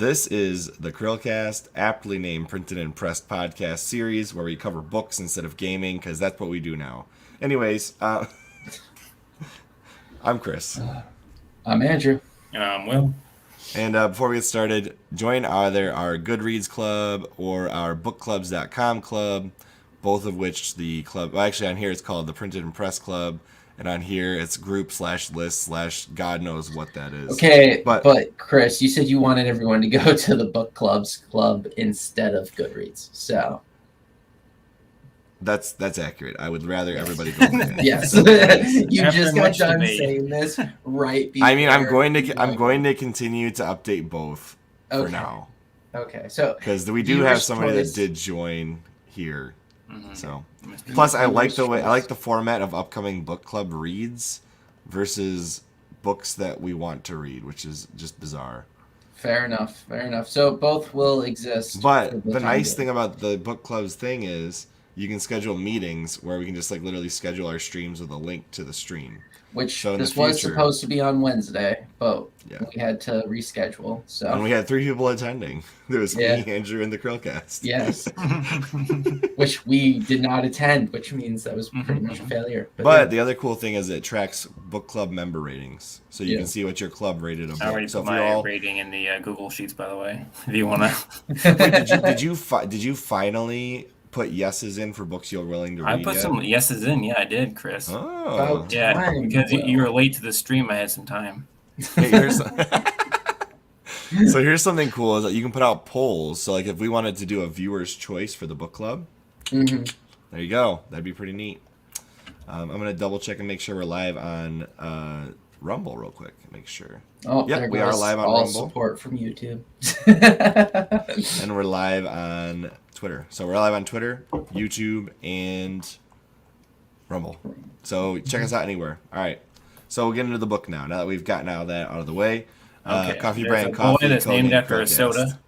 This is the Krillcast, aptly named Printed and Pressed podcast series where we cover books instead of gaming because that's what we do now. Anyways, I'm Chris. I'm Andrew. Will. And before we get started, join either our Goodreads club or our bookclubs.com club, both of which the club, well, actually on here it's called the Printed and Pressed Club, and on here it's group/list/ God knows what that is. Okay, but Chris, you said you wanted everyone to go to the book clubs club instead of Goodreads, so... That's accurate. I would rather everybody go. Yes, you After just got much done debate. saying this right before. I mean, I'm going to continue to update both for now. Okay, so because we do have somebody that did join here. Mm-hmm. So plus, I like the format of upcoming book club reads versus books that we want to read, which is just bizarre. Fair enough. So both will exist. But the nice thing about the book clubs thing is you can schedule meetings where we can just like literally schedule our streams with a link to the stream. Which this was supposed to be on Wednesday, but we had to reschedule. So and we had 3 people attending. There was me, Andrew, and the Krillcast. Yes, which we did not attend, which means that was pretty much a failure. But the other cool thing is it tracks book club member ratings, so you can see what your club rated a book. I already put my rating in the Google Sheets, by the way. If you wanna. Wait, did you finally put yeses in for books you're willing to read? I put some yeses in. Yeah, I did, Chris. Oh, yeah, because you were late to the stream. I had some time. Hey, so here's something cool: is that you can put out polls. So like, if we wanted to do a viewer's choice for the book club, there you go. That'd be pretty neat. I'm gonna double check and make sure we're live on Rumble real quick. Make sure. Oh, yep, we are live on all Rumble. Support from YouTube. And we're live on Twitter. So we're live on Twitter, YouTube, and Rumble. So check us out anywhere. All right. So we'll get into the book now. Now that we've gotten all that out of the way. Coffee brand coffee. That's named after a soda.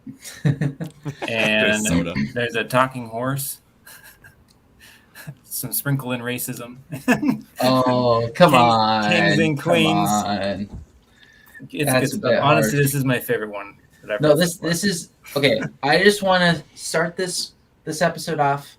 And there's a talking horse. Some sprinkle in racism. Oh, come on. Kings and queens. Honestly, this is my favorite one. No, this is okay. I just want to start this episode off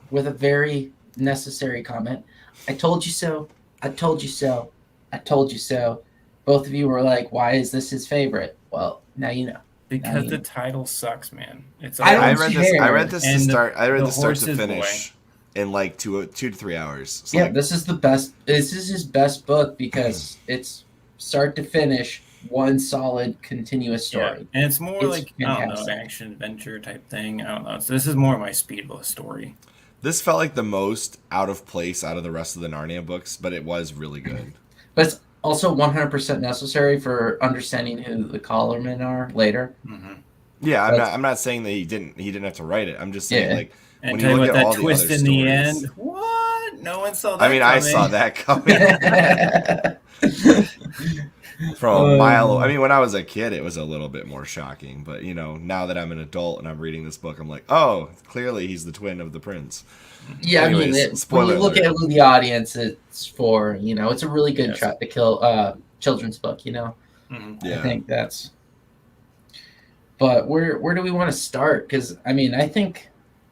with a very necessary comment. I told you so. I told you so. I told you so. Both of you were like, "Why is this his favorite?" Well, now you know. Because the title sucks, man. I read this to start to finish in like 2 to 3 hours. So yeah, this is the best. This is his best book because it's start to finish one solid continuous story. Yeah. And it's more like I don't know, action adventure type thing. I don't know. So this is more my Speedboat story. This felt like the most out of place out of the rest of the Narnia books, but it was really good. But it's also 100% necessary for understanding who the Collarmen are later. Mm-hmm. Yeah, I'm not saying that he didn't have to write it. I'm just saying like and when you look at all twist in the end, what? No one saw that. I mean, I saw that coming. From a mile away. I mean, when I was a kid, it was a little bit more shocking. But, you know, now that I'm an adult and I'm reading this book, I'm like, oh, clearly he's the twin of the prince. Yeah, anyways, I mean, when you look at who the audience it's for, you know, it's a really good Trap to Kill children's book, you know. Mm-hmm. Yeah. I think that's... But where do we want to start? Because, I mean, I think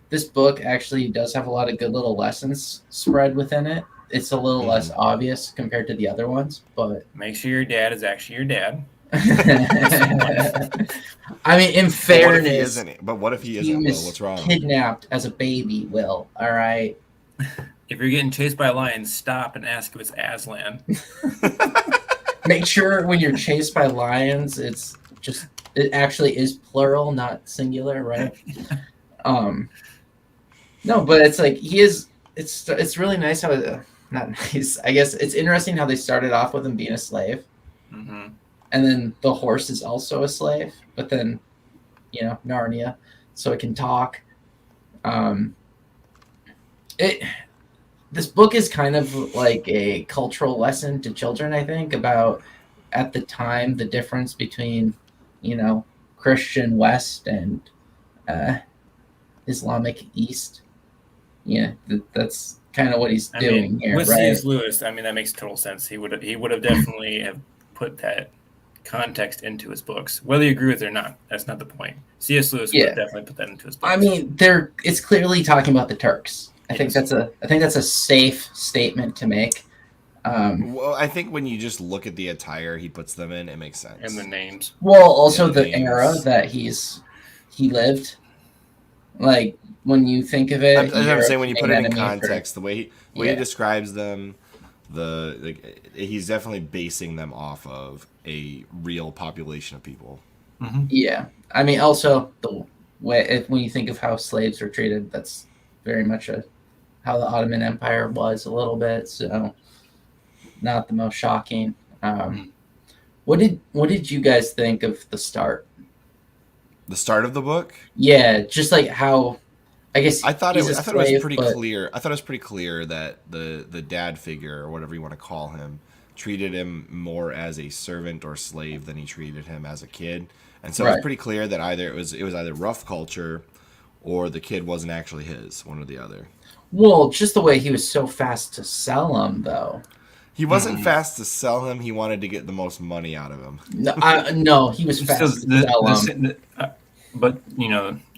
this book actually does have a lot of good little lessons spread within it. It's a little less obvious compared to the other ones, but make sure your dad is actually your dad. I mean, in fairness, what if he isn't? Was what's wrong? Kidnapped as a baby. Will, all right. If you're getting chased by lions, stop and ask if it's Aslan. Make sure when you're chased by lions, it actually is plural, not singular, right? No, but it's like he is. It's really nice how. Not nice. I guess it's interesting how they started off with him being a slave. Mm-hmm. And then the horse is also a slave. But then, you know, Narnia, so it can talk. This book is kind of like a cultural lesson to children, I think, about, at the time, the difference between, you know, Christian West and Islamic East. Yeah, that's kind of what he's doing here, with right? C.S. Lewis, I mean, that makes total sense. He would have definitely have put that context into his books. Whether you agree with it or not, that's not the point. C.S. Lewis would definitely put that into his books. I mean, it's clearly talking about the Turks. I think that's a safe statement to make. Well, I think when you just look at the attire he puts them in, it makes sense. And the names. Well, also the era that he lived. Like when you think of it, I'm saying when you put it in context, the way he describes them, he's definitely basing them off of a real population of people. Mm-hmm. Yeah, I mean, also the way when you think of how slaves were treated, that's very much how the Ottoman Empire was a little bit. So, not the most shocking. What did you guys think of the start? The start of the book? Yeah, just like how. I guess I thought it was pretty clear. I thought it was pretty clear that the dad figure, or whatever you want to call him, treated him more as a servant or slave than he treated him as a kid. And so it's pretty clear that either it was either rough culture or the kid wasn't actually his, one or the other. Well, just the way he was so fast to sell him, though. He wasn't fast to sell him. He wanted to get the most money out of him. No, he was fast to sell him. But,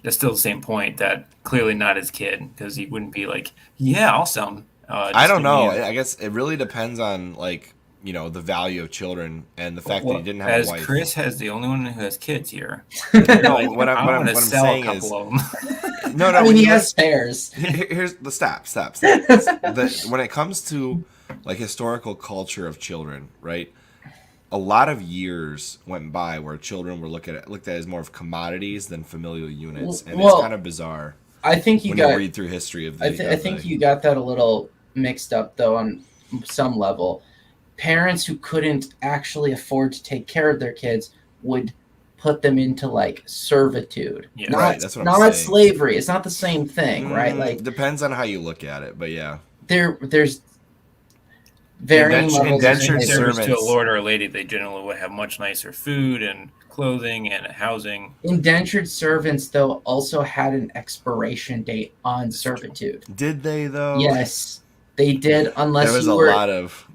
that's still the same point, that clearly not his kid, because he wouldn't be like, yeah, I'll sell him. I don't know. I guess it really depends on, the value of children and the fact that he didn't have a wife. As Chris has the only one who has kids here. No, what I'm saying is... No, I mean, he has spares. Here's the stop. When it comes to historical culture of children, right? A lot of years went by where children were looked at as more of commodities than familial units, and it's kind of bizarre. I think you read through history of. I think you got that a little mixed up, though, on some level. Parents who couldn't actually afford to take care of their kids would put them into servitude. Yeah, right. That's what I'm saying. Not saying. Slavery. It's not the same thing, right? Depends on how you look at it, but yeah. There's varying levels of service to a lord or a lady. They generally would have much nicer food and clothing and housing. Indentured servants, though, also had an expiration date on servitude. Did they, though? Yes, they did. Unless there was a lot of.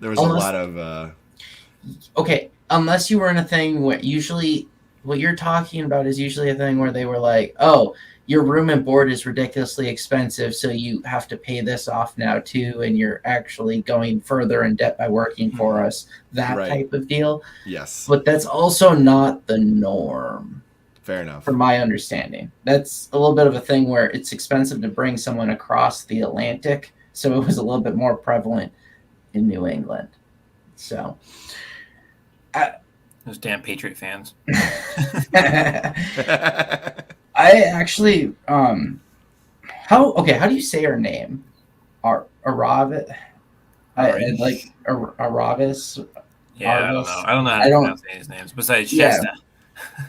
Okay, unless you were in a thing where usually what you're talking about is usually a thing where they were like, oh, your room and board is ridiculously expensive, so you have to pay this off now too, and you're actually going further in debt by working for us. That type of deal. Yes. But that's also not the norm. Fair enough. From my understanding. That's a little bit of a thing where it's expensive to bring someone across the Atlantic, so it was a little bit more prevalent in New England. So... Those damn Patriot fans. I actually, how do you say her name? Aravis? Aravis? Yeah, I don't know how to pronounce any of his names besides Shasta.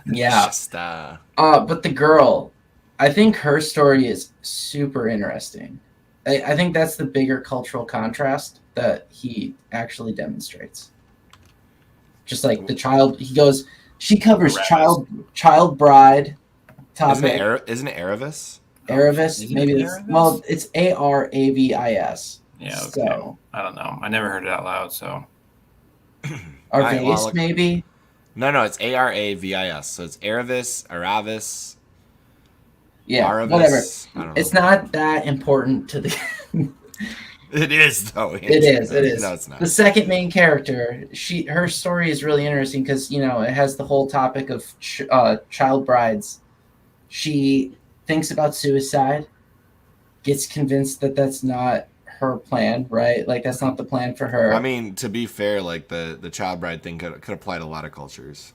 Yeah. Shasta. But the girl, I think her story is super interesting. I think that's the bigger cultural contrast that he actually demonstrates. Just like the child, she covers child bride topic. Isn't it Aravis? Aravis? Maybe it's, well, it's Aravis. Yeah, okay. So, I don't know. I never heard it out loud, so. Arvis, maybe? No, it's Aravis. So it's Aravis. Yeah, Aravis, whatever. It's not that important to the... It is, though. It is. No, it's not. The second main character, her story is really interesting because, it has the whole topic of child brides. She thinks about suicide, gets convinced that that's not her plan, right? That's not the plan for her. I mean, to be fair, the child bride thing could apply to a lot of cultures.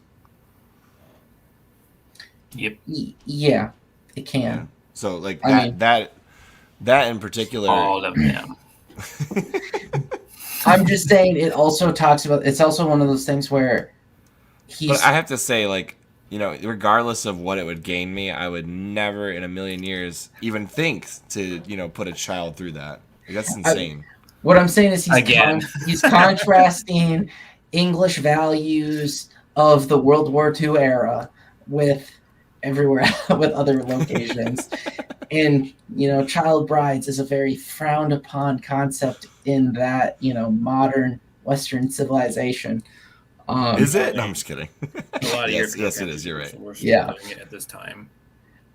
Yep. Yeah, it can. Yeah. So, that in particular... All of them. I'm just saying it also talks about... It's also one of those things where But I have to say, regardless of what it would gain me, I would never in a million years even think to, put a child through that. That's insane. What I'm saying is he's contrasting English values of the World War II era with everywhere with other locations. And, child brides is a very frowned upon concept in that, modern Western civilization. Is it? No, I'm just kidding. A lot of Yes, European yes, it countries is. You're right. were still Yeah. doing it at this time.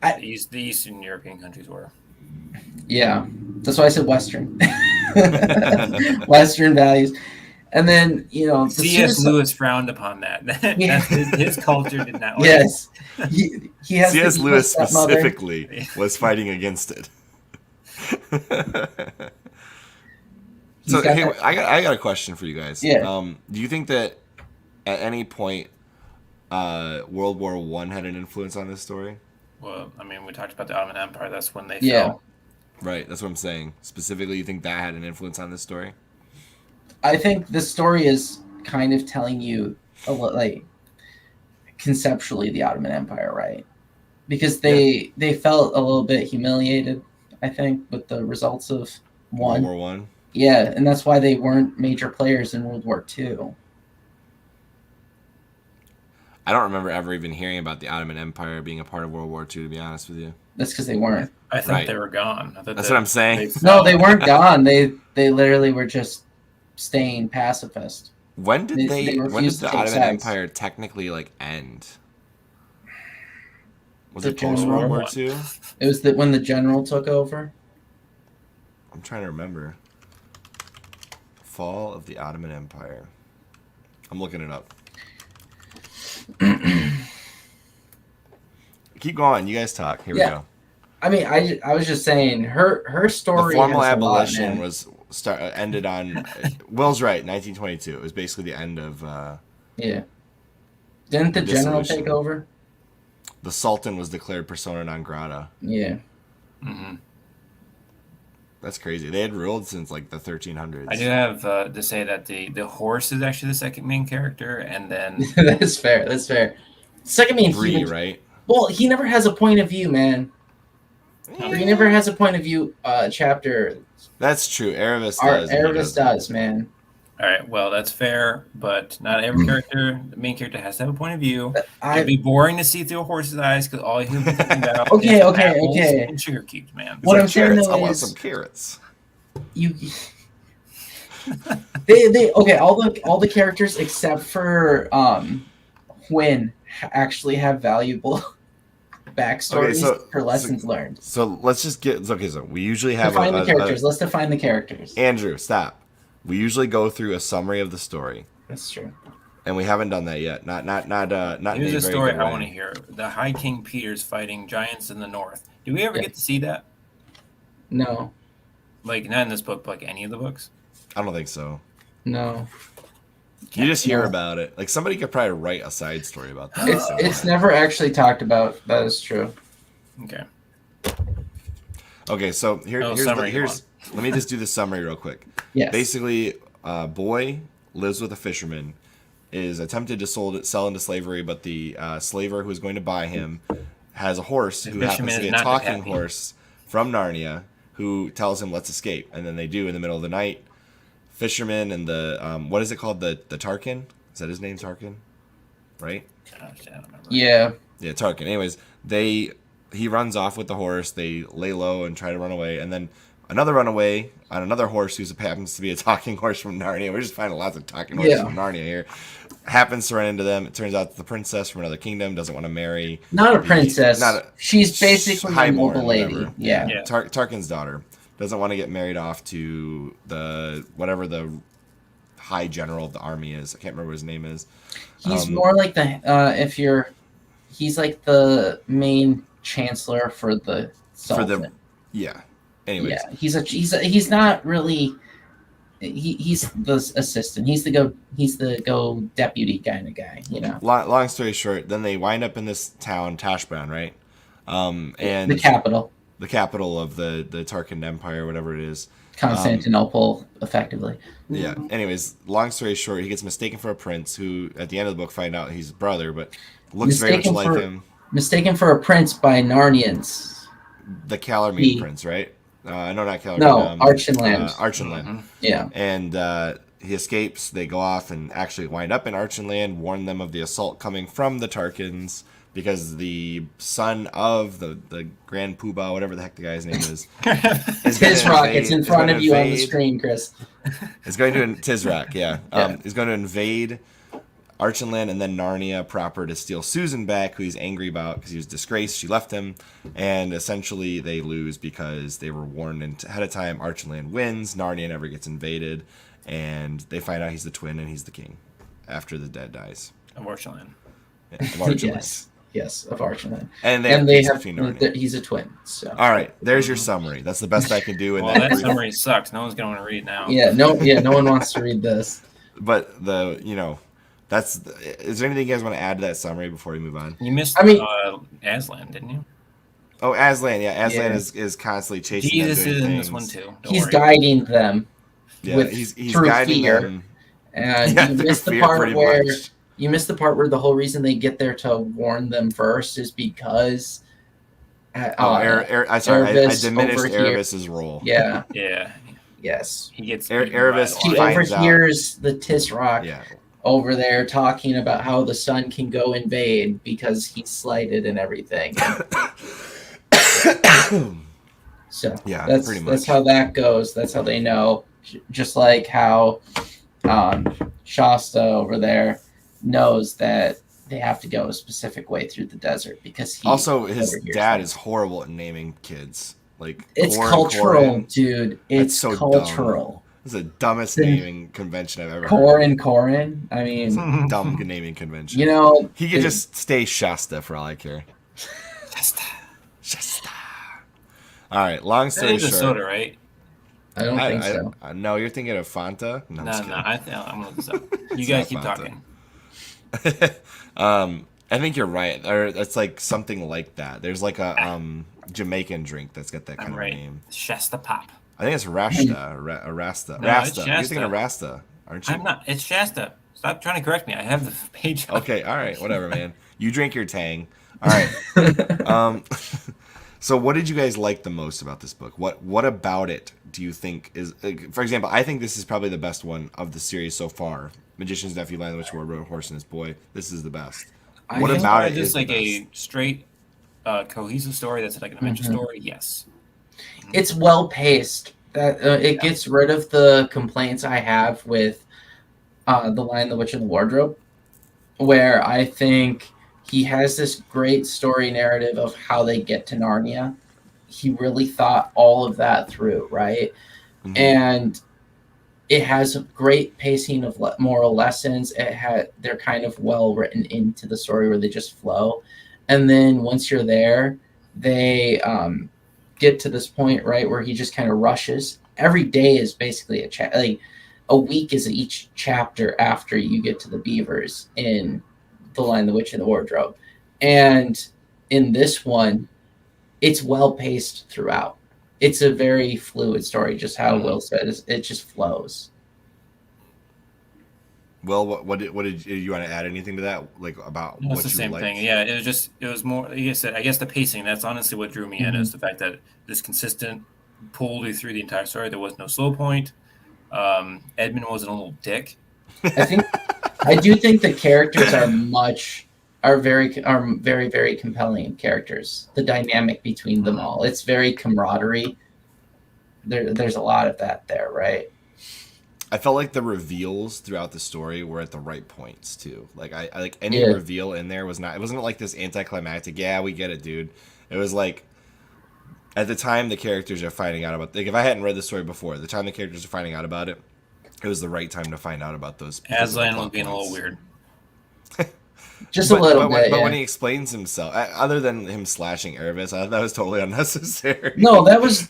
I- The Eastern European countries were. Yeah, that's why I said Western. Western values, and then the C.S. suicide- Lewis frowned upon that. Yeah. His culture did not like Yes, he has C.S. the Lewis stepmother. specifically was fighting against it. He's So got hey, that- I got a question for you guys. Yeah. Do you think that at any point World War I had an influence on this story? Well, I mean, we talked about the Ottoman Empire. That's when they Yeah. fell. Right, that's what I'm saying. Specifically, you think that had an influence on this story? I think the story is kind of telling you like conceptually the Ottoman Empire, right? Because they felt a little bit humiliated, I think, with the results of World one. War One. Yeah, and that's why they weren't major players in World War II. I don't remember ever even hearing about the Ottoman Empire being a part of World War II, to be honest with you. That's because they weren't. I thought Right. they were gone. I thought That's what I'm saying. No, they weren't gone. They literally were just staying pacifist. When did They when did refused to the take Ottoman sides. Empire technically end? Was The it post general World War one. II? It was when the general took over. I'm trying to remember. Fall of the Ottoman Empire. I'm looking it up. Keep going. You guys talk. Here we Yeah. go. I mean, I was just saying her story. The formal has a lot, abolition man. was ended on. Will's right. 1922. It was basically the end of. Yeah. Didn't the general Dissolution. take over? The Sultan was declared persona non grata. Yeah. Hmm. That's crazy. They had ruled since like the 1300s. I do have to say that the horse is actually the second main character, and then That's fair. That's fair. Second main Bree, human. right? Well, he never has a point of view, man. He never has a point of view chapter. That's true. Erebus Our does. and he Erebus doesn't. does, man. all right, well that's fair, but not every character, the main character, has to have a point of view. It'd be boring to see through a horse's eyes because all he'll be thinking about Okay, is okay, apples okay. and sugar cubes, man. It's What like I'm saying, carrots. though, I want is- some carrots. You. They okay. All the characters except for Quinn actually have valuable backstories for lessons learned. So let's just get okay. So we usually have Define the characters. Let's define the characters. Andrew, stop. We usually go through a summary of the story, That's true. and we haven't done that yet. Not in a Here's a very story good I way. want to hear: the High King Peter's fighting giants in the north. Do we ever Yeah. get to see that? No, Like not in this book, but like any of the books. I don't think so. no. You just hear No. about it. Like somebody could probably write a side story about that. It's never actually talked about. That is true. Okay. Okay, so summary, let me just do the summary real quick. Yes. Basically, boy lives with a fisherman, is attempted to sell into slavery, but the slaver who is going to buy him has a horse The who happens fisherman to be is a not talking happy. horse from Narnia who tells him, let's escape. And then they do in the middle of the night. Fisherman and the, what is it called? The Tarkin? Is that his name, Tarkin? Right? Gosh, I don't remember. Yeah. Yeah, Tarkin. Anyways, he runs off with the horse. They lay low and try to run away, and then another runaway on another horse who happens to be a talking horse from Narnia. We're just finding lots of talking horses Yeah. from Narnia here. Happens to run into them. It turns out that the princess from another kingdom doesn't want to marry. Not a the- princess. not a- She's basically a highborn, noble lady. whatever. Yeah. Yeah. Tarkin's daughter doesn't want to get married off to whatever the high general of the army is. I can't remember what his name is. He's more like he's like the main chancellor for the Sultan. Yeah. Anyways, Yeah, he's not really. He's the assistant. He's the go deputy kind of guy. You know, long story short, then they wind up in this town, Tashbrown, right? And the capital, the capital of the Tarkin Empire, whatever it is. Constantinople, effectively. Yeah. Anyways, long story short, he gets mistaken for a prince who, at the end of the book, find out he's his brother, but looks very much Mistaken like for- him. Mistaken for a prince by Narnians. The Calamine He- prince, right? No, not Calamine. No, Archenland. Archenland. Mhm. Yeah, And he escapes. They go off and actually wind up in Archenland, warn them of the assault coming from the Tarkins, because the son of the Grand Poobah, whatever the heck the guy's name is Tizrock. It's in front of you on the screen, Chris. Is going to Tizrak, yeah. Yeah. Is going to invade Archenland and then Narnia proper to steal Susan back, who he's angry about because he was disgraced. She left him, and essentially they lose because they were warned ahead of time. Archenland wins, Narnia never gets invaded, and they find out he's the twin and he's the king after the dead dies. Of Archenland. Yeah, of Archenland. Yes, of Archenland. And he's a twin. So. All right, there's your summary. That's the best I can do. Well, that summary sucks. No one's gonna want to read it now. No one wants to read this. But is there anything you guys want to add to that summary before we move on? You missed Aslan, didn't you? Oh, Aslan, yeah. Aslan is constantly chasing Jesus them. is in this one too. He's guiding them. Yeah, he's guiding fear. them. And you missed the part where the whole reason they get there to warn them first is because I diminished Erebus's role. Yeah. Yeah. Yes. He gets Erebus. He overhears the Tisroc over there talking about how the sun can go invade because he's slighted and everything. So yeah, that's how that goes. That's how they know. Just like how Shasta over there knows that they have to go a specific way through the desert because his dad is horrible at naming kids. Like it's cultural, dude. It's so cultural. Dumb. It's the dumbest naming convention I've ever heard. Corin. I mean, dumb naming convention. He could just stay Shasta for all I care. Shasta. All right. Long story short. Soda, right? I don't think so. No, you're thinking of Fanta. No, I'm looking this up. You guys keep talking. I think you're right. Or it's like something like that. There's like a Jamaican drink that's got that kind of name. Shasta Pop. I think it's Rasta. Rasta. No, Rasta. You're thinking of Rasta, aren't you? I'm not. It's Shasta. Stop trying to correct me. I have the page up. Okay. All right. Whatever, man. You drink your Tang. All right. So what did you guys like the most about this book? What about it do you think is, for example, I think this is probably the best one of the series so far. Magician's Nephew, Lion the Witch, Ward, Road, Horse, and His Boy. This is the best. What about it is like a straight, cohesive story that's like an adventure story? Yes. It's well paced. It gets rid of the complaints I have with The Lion, the Witch, and the Wardrobe, where I think he has this great story narrative of how they get to Narnia. He really thought all of that through, right? Mm-hmm. And it has a great pacing of moral lessons. They're kind of well written into the story where they just flow. And then once you're there, they get to this point, right, where he just kind of rushes. Every day is basically a week is each chapter after you get to the beavers in The Lion, the Witch, and the Wardrobe. And in this one, it's well paced throughout. It's a very fluid story, just how Will said. It just flows. Well, what did you want to add anything to that? Like about what it's the same thing. Yeah, it was more. Like I said, I guess the pacing. That's honestly what drew me in is the fact that this consistent pulled you through the entire story. There was no slow point. Edmund wasn't a little dick. I do think the characters are very, very compelling characters. The dynamic between them all. It's very camaraderie. There's a lot of that there, right? I felt like the reveals throughout the story were at the right points too. Like I like any reveal in there it wasn't like this anticlimactic, yeah, we get it, dude. It was like at the time the characters are finding out about, like, if I hadn't read the story before, the time the characters are finding out about it, it was the right time to find out about those. Aslan was being a little weird. Just a little bit. But when he explains himself, other than him slashing Erebus, I thought that was totally unnecessary. No, that was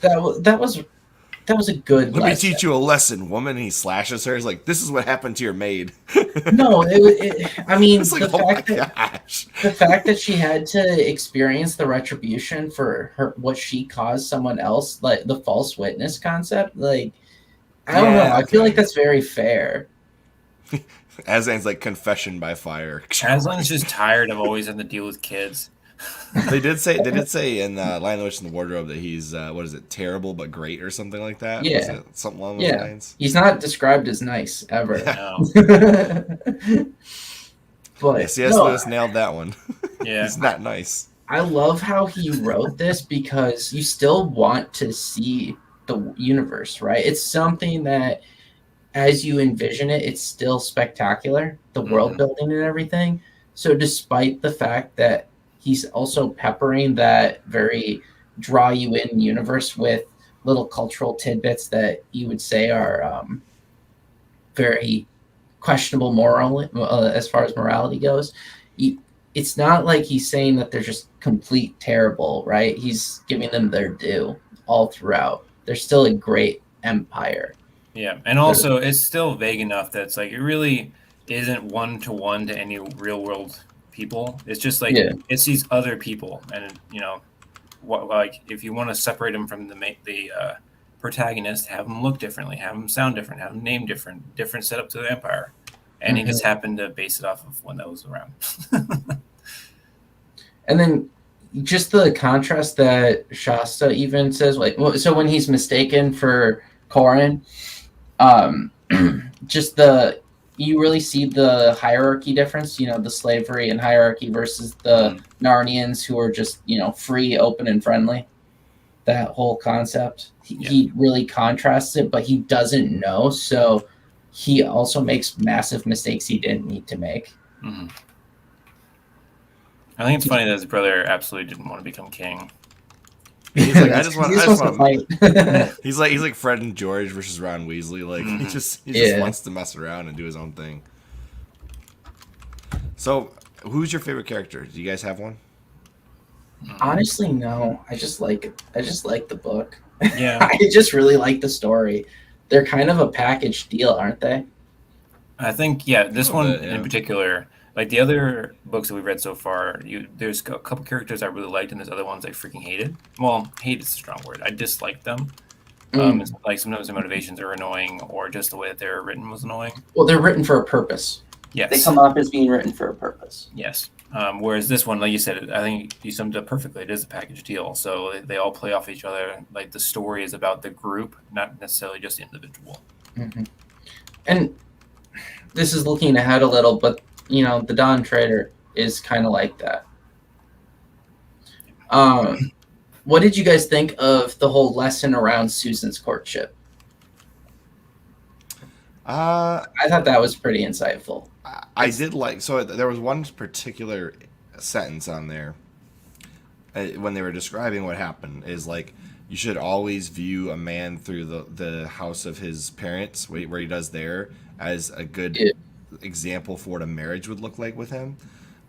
a good Let me teach you a lesson, woman. He slashes her. He's like, this is what happened to your maid. No, I mean, it's like, the fact that she had to experience the retribution for what she caused someone else, like the false witness concept, like, I don't know. I feel like that's very fair. Aslan's like confession by fire. Aslan's just tired of always having to deal with kids. They did say in Lion, the Witch, and the Wardrobe that he's terrible but great or something like that. Yeah, something along those lines. He's not described as nice ever. No. But C.S. Lewis nailed that one. Yeah, he's not nice. I love how he wrote this because you still want to see the universe, right? It's something that as you envision it, it's still spectacular, the world building and everything. So despite the fact that he's also peppering that very draw you in universe with little cultural tidbits that you would say are very questionable moral as far as morality goes, it's not like he's saying that they're just complete terrible, right? He's giving them their due all throughout. They're still a great empire. Yeah, and also it's still vague enough that it's like it really isn't one-to-one to any real-world people. It's just like it's these other people, and what, like if you want to separate them from the protagonist, have them look differently, have them sound different, have them name different setup to the empire, and he just happened to base it off of when that was around. And then just the contrast that Shasta even says, like, so when he's mistaken for Corin, just you really see the hierarchy difference, the slavery and hierarchy versus the Narnians who are just, free, open, and friendly. That whole concept. He really contrasts it, but he doesn't know, so he also makes massive mistakes he didn't need to make. Mm-hmm. I think it's funny that his brother absolutely didn't want to become king. He's like, I just want to fight. He's like Fred and George versus Ron Weasley. Like he just wants to mess around and do his own thing. So, who's your favorite character? Do you guys have one? Honestly, no. I just like the book. Yeah. I just really like the story. They're kind of a package deal, aren't they? I think this one in particular. Like the other books that we've read so far, there's a couple characters I really liked, and there's other ones I freaking hated. Well, hate is a strong word. I disliked them. Like sometimes the motivations are annoying, or just the way that they're written was annoying. Well, they're written for a purpose. Yes, they come off as being written for a purpose. Yes. Whereas this one, like you said, I think you summed it up perfectly. It is a package deal, so they all play off each other. Like the story is about the group, not necessarily just the individual. Mm-hmm. And this is looking ahead a little, but the Dawn Trader is kind of like that. What did you guys think of the whole lesson around Susan's courtship? I thought that was pretty insightful. I did like, so there was one particular sentence on there when they were describing what happened is like, you should always view a man through the house of his parents, where he does there, as a good example for what a marriage would look like with him.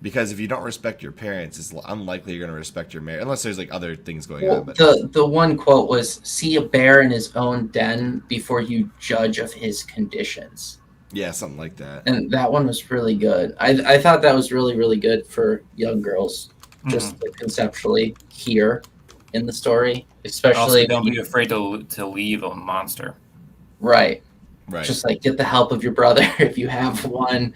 Because if you don't respect your parents, it's unlikely you're going to respect your marriage, unless there's like other things going on. But the one quote was, "See a bear in his own den before you judge of his conditions." Yeah, something like that. And that one was really good. I thought that was really, really good for young girls, just to conceptually hear in the story, especially. Also, don't be afraid to leave a monster. Right. Right. Just like get the help of your brother if you have one.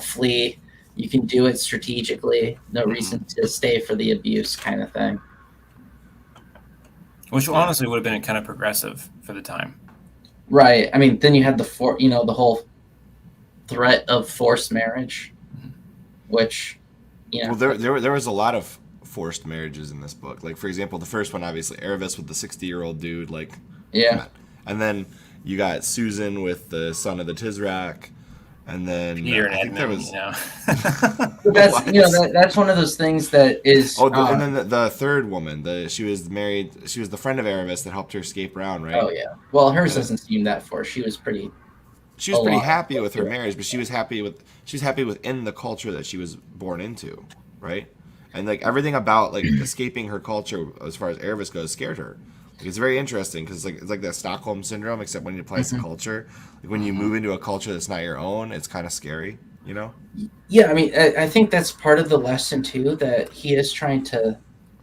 Flee. You can do it strategically. No reason to stay for the abuse, kind of thing. Which honestly would have been kind of progressive for the time. Right. I mean, then you had the whole threat of forced marriage, which, Well, there was a lot of forced marriages in this book. Like, for example, the first one, obviously, Erebus with the 60-year-old dude. Like, yeah. And then you got Susan with the son of the Tizrak. And then Peter and Edmund, there was, that's one of those things that is. And then the third woman, she was the friend of Erebus that helped her escape around, right? Oh yeah. Well, hers doesn't seem that forced. She was pretty happy with her marriage, but she was happy within the culture that she was born into, right? And like everything about like escaping her culture as far as Erebus goes scared her. Like, it's very interesting because it's like that Stockholm syndrome, except when it applies to culture. Like when you move into a culture that's not your own, it's kind of scary, Yeah, I mean, I think that's part of the lesson too that he is trying to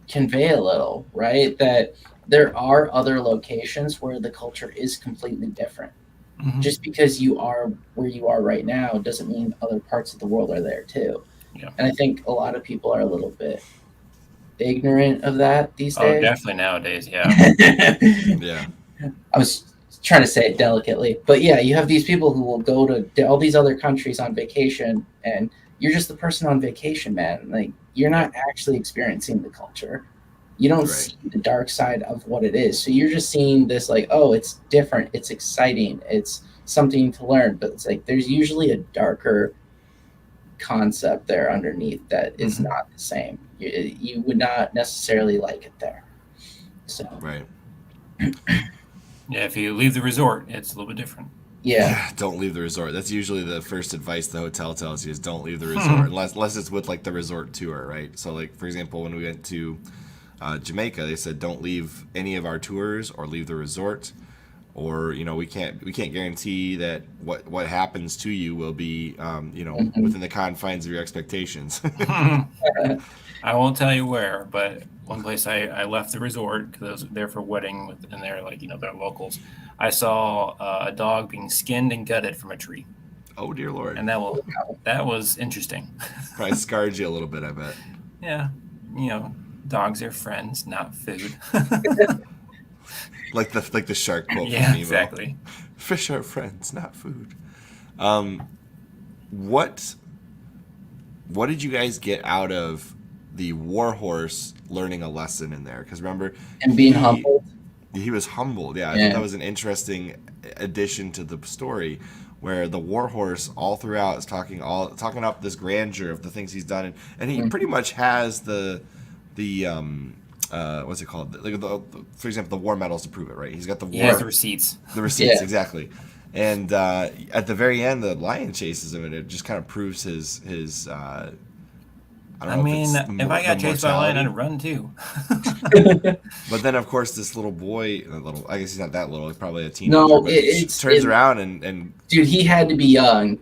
convey a little, right? That there are other locations where the culture is completely different. Mm-hmm. Just because you are where you are right now doesn't mean other parts of the world are there too. Yeah. And I think a lot of people are a little bit ignorant of that these days. Oh, definitely nowadays, yeah. Yeah. I was trying to say it delicately, but yeah, you have these people who will go to all these other countries on vacation, and you're just the person on vacation, man. Like, you're not actually experiencing the culture. You don't see the dark side of what it is. So you're just seeing this like, oh, it's different, it's exciting, it's something to learn, but it's like there's usually a darker concept there underneath that is not the same. You would not necessarily like it there. So Right. Yeah, if you leave the resort, it's a little bit different. yeah. Don't leave the resort. That's usually the first advice the hotel tells you is don't leave the resort unless it's with like the resort tour, right? So like for example, when we went to Jamaica, they said don't leave any of our tours or leave the resort, or we can't guarantee that what happens to you will be within the confines of your expectations. I won't tell you where, but one place I left the resort because I was there for a wedding, and they're like they're locals. I saw a dog being skinned and gutted from a tree. Oh dear Lord! And that was interesting. Probably scarred you a little bit, I bet. Yeah, dogs are friends, not food. like the shark quote. Yeah, from Nemo. exactly. Fish are friends, not food. What did you guys get out of the warhorse learning a lesson in there? Because remember, And being humbled. He was humbled. Yeah, I thought that was an interesting addition to the story, where the warhorse all throughout is talking up this grandeur of the things he's done, and he pretty much has the what's it called? For example, the war medals to prove it. Right? He's got the the receipts. The receipts, exactly. And at the very end, the lion chases him, and it just kind of proves his. I mean, if I got chased by a lion, I'd run too. But then, of course, this little boy, I guess he's not that little, he's probably a teenager. No, but turns around and. Dude, he had to be young.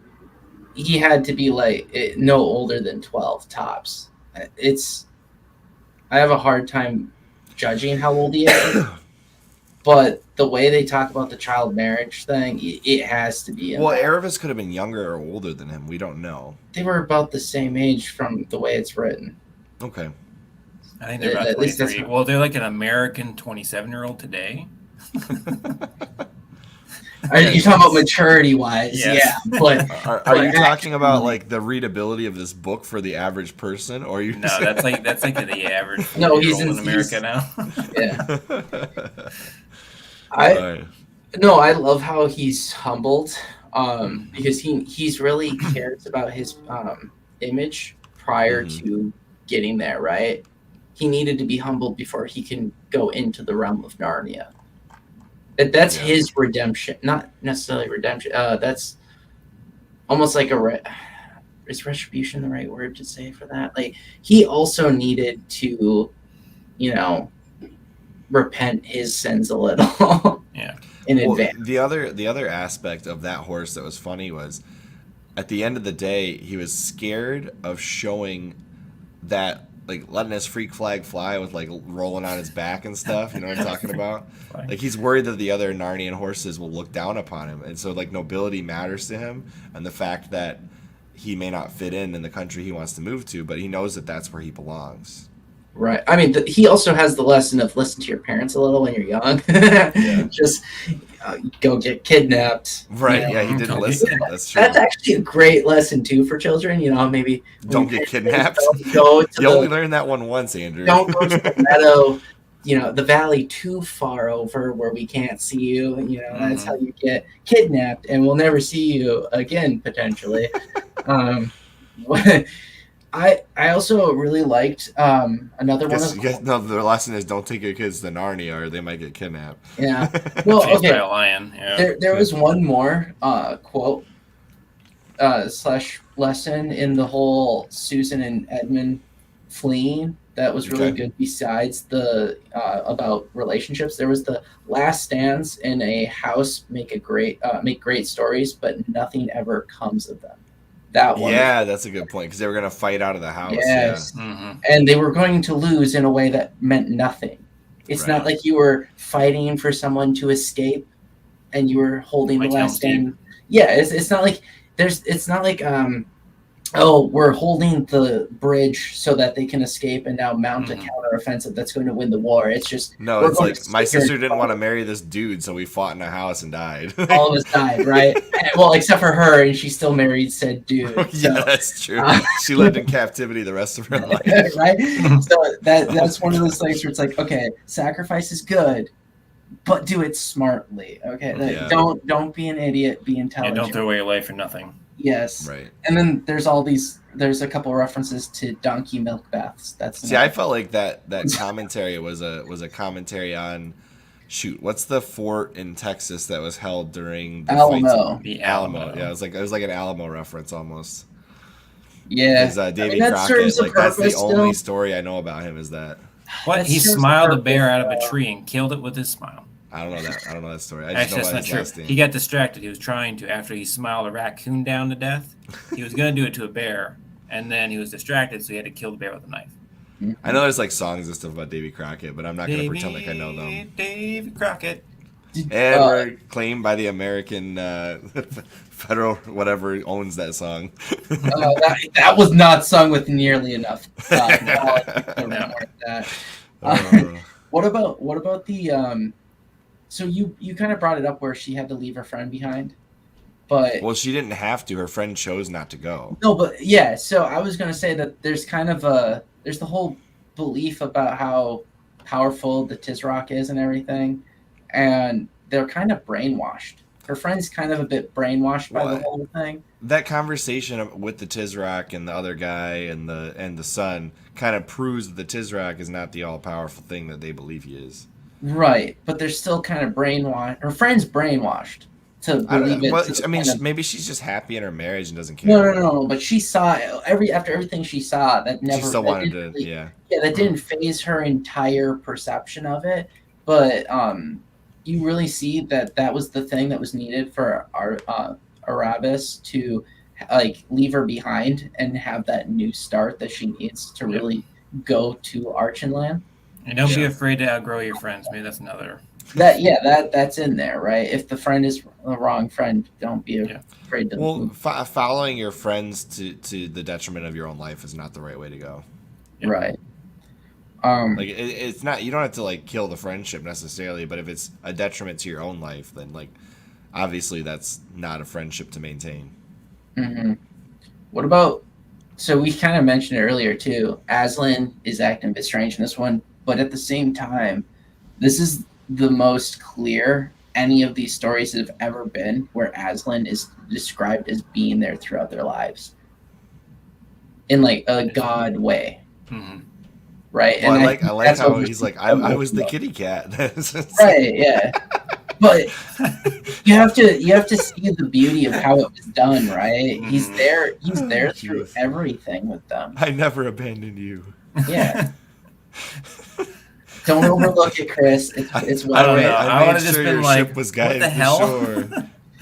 He had to be no older than 12 tops. I have a hard time judging how old he is. But the way they talk about the child marriage thing, it has to be. Aravis could have been younger or older than him. We don't know. They were about the same age from the way it's written. Okay. I think they're about 23. Well, they're like an American 27-year-old today. You're talking about maturity-wise, yes. Yeah. But are you talking about like the readability of this book for the average person, or you? No, that's like the average. No, he's in America now. Yeah. I love how he's humbled, because he's really cares about his image prior to getting there, right? He needed to be humbled before he can go into the realm of Narnia. That's his redemption, not necessarily redemption. That's almost like is retribution the right word to say for that? Like, he also needed to, repent his sins a little. Yeah. In advance. The other aspect of that horse that was funny was, at the end of the day, he was scared of showing that, like, letting his freak flag fly with like rolling on his back and stuff. You know what I'm talking about? Like, he's worried that the other Narnian horses will look down upon him, and so like nobility matters to him, and the fact that he may not fit in the country he wants to move to, but he knows that that's where he belongs. Right. I mean, he also has the lesson of listen to your parents a little when you're young. Just go get kidnapped. Right. Yeah, he didn't listen. That's true. That's actually a great lesson too for children. Maybe don't get kidnapped. You only learned that one once, Andrew. Don't go to the meadow. The valley too far over where we can't see you. That's how you get kidnapped, and we'll never see you again potentially. I also really liked another one. The lesson is don't take your kids to Narnia or they might get kidnapped. Yeah. Well, okay. By a lion. Yeah. There was one more quote / lesson in the whole Susan and Edmund fleeing that was really good. Besides the about relationships, there was the last stands in a house make great stories, but nothing ever comes of them. That one. Yeah, that's a good point, because they were going to fight out of the house. Yes. Yeah. And they were going to lose in a way that meant nothing. It's not like you were fighting for someone to escape and you were holding the last stand. Yeah, it's not like we're holding the bridge so that they can escape and now mount a counteroffensive that's going to win the war. It's just it's like my sister didn't want to marry this dude, so we fought in a house and died. All of us died, right? Well, except for her, and she still married said dude. Yeah, that's true. She lived in captivity the rest of her life, right? So that's one of those things where it's like, okay, sacrifice is good, but do it smartly. Okay, like, Yeah. don't be an idiot. Be Yeah, intelligent. don't throw away your life for nothing. Yes. Right. And then there's a couple references to donkey milk baths. That's See, I felt like that commentary was a commentary on, shoot, what's the fort in Texas that was held during the fights? Alamo. The Alamo. Yeah, it was like an Alamo reference almost. Yeah. Because Davy that Crockett, serves a like that's the purpose only still. story I know about him is that. What? That He serves a smiled a purpose, bear out of a though. tree and killed it with his smile. I don't know that. I don't know that story. I just Actually, know that's about not his true. last name. He got distracted. He was trying to, after he smiled a raccoon down to death, he was going to do it to a bear, and then he was distracted, so he had to kill the bear with a knife. I know there's like songs and stuff about Davy Crockett, but I'm not going to pretend like I know them. Davy Crockett. And we're claimed by the American federal whatever owns that song. That was not sung with nearly enough. That. What about the So you kind of brought it up where she had to leave her friend behind, but well, she didn't have to. Her friend chose not to go. no, but yeah. So I was gonna say that there's kind of there's the whole belief about how powerful the Tizrock is and everything, and they're kind of brainwashed. Her friend's kind of a bit brainwashed by the whole thing. That conversation with the Tizrock and the other guy and the son kind of proves that the Tizrock is not the all powerful thing that they believe he is. Right, but they're still kind of brainwashed. Her friend's brainwashed to believe it. Well, I mean, maybe she's just happy in her marriage and doesn't care. No. But she saw after everything she saw that never. She still wanted to, yeah. Yeah, that didn't phase her entire perception of it. But you really see that was the thing that was needed for our Arabis to like leave her behind and have that new start that she needs to really go to Archenland. And don't be afraid to outgrow your friends. Maybe that's another. That's in there, right? If the friend is the wrong friend, don't be afraid to. Well, following your friends to the detriment of your own life is not the right way to go. Yeah. Right. Like it's not. You don't have to like kill the friendship necessarily, but if it's a detriment to your own life, then like obviously that's not a friendship to maintain. Mm-hmm. What about? So we kind of mentioned it earlier too. Aslan is acting a bit strange in this one, but at the same time, this is the most clear any of these stories have ever been, where Aslan is described as being there throughout their lives, in like a god way. Mm-hmm. Right. Well, and I like how he's like, I was the kitty cat. Right. Yeah. But you have to see the beauty of how it was done, right? He's there through everything with them. I never abandoned you. Yeah. Don't overlook it, Chris. It's I don't know. I would made have just sure been your like, ship was what guided the to hell? shore.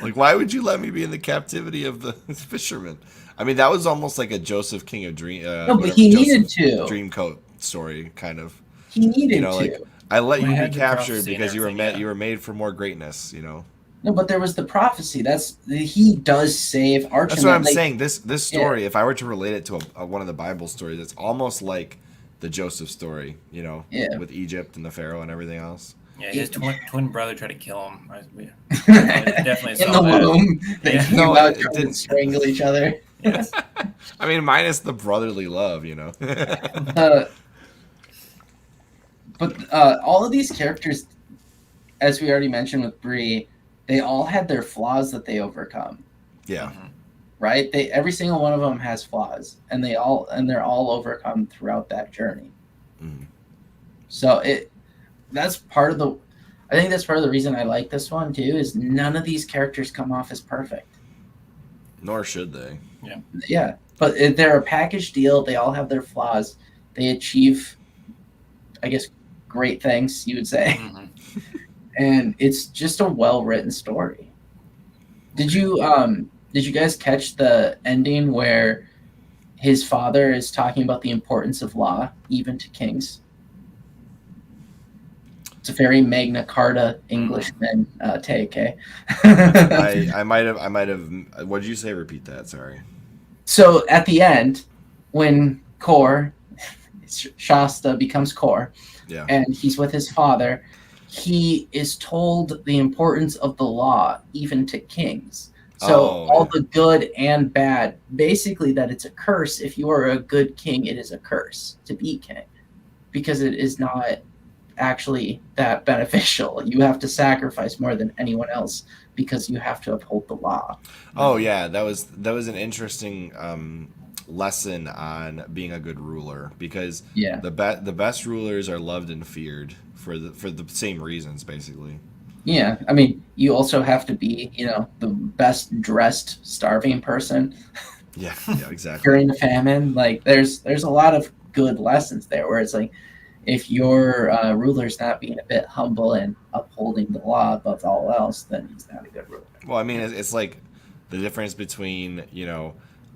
Like, why would you let me be in the captivity of the fisherman? I mean, that was almost like a Joseph King of Dream. No, but he needed to. Dreamcoat story, kind of. He needed to. Like, I let you had be the captured prophecy and because you were everything, you were made for more greatness. You know. No, but there was the prophecy. He does save Archenland. That's what I'm saying. This story, if I were to relate it to one of the Bible stories, it's almost like the Joseph story. You know, with Egypt and the Pharaoh and everything else. Yeah, his twin brother tried to kill him. I definitely in saw the that. womb, they came out it trying didn't. to strangle each other. Yes. I mean, minus the brotherly love, you know. But all of these characters, as we already mentioned with Bree, they all had their flaws that they overcome. Yeah. Right? Every single one of them has flaws, and they're all overcome throughout that journey. Mm-hmm. So that's part of the. I think that's part of the reason I like this one too. Is none of these characters come off as perfect. Nor should they. Yeah, but they're a package deal. They all have their flaws. They achieve, I guess, great things, you would say. Mm-hmm. And it's just a well-written story. Did you guys catch the ending where his father is talking about the importance of law, even to kings? It's a very Magna Carta Englishman take, eh? I might have. What did you say? Repeat that. Sorry. So at the end, when Shasta becomes Kor, and he's with his father, he is told the importance of the law, even to kings. So all the good and bad, basically that it's a curse. If you are a good king, it is a curse to be king, because it is not actually that beneficial. You have to sacrifice more than anyone else because you have to uphold the law. Oh yeah, that was an interesting lesson on being a good ruler, because Yeah. the best rulers are loved and feared for the same reasons, basically. Yeah, I mean, you also have to be, the best dressed starving person Yeah, yeah, exactly. during the famine. Like, there's a lot of good lessons there, where it's like, if your ruler's not being a bit humble and upholding the law above all else, then he's not a good ruler. Well, I mean, it's like the difference between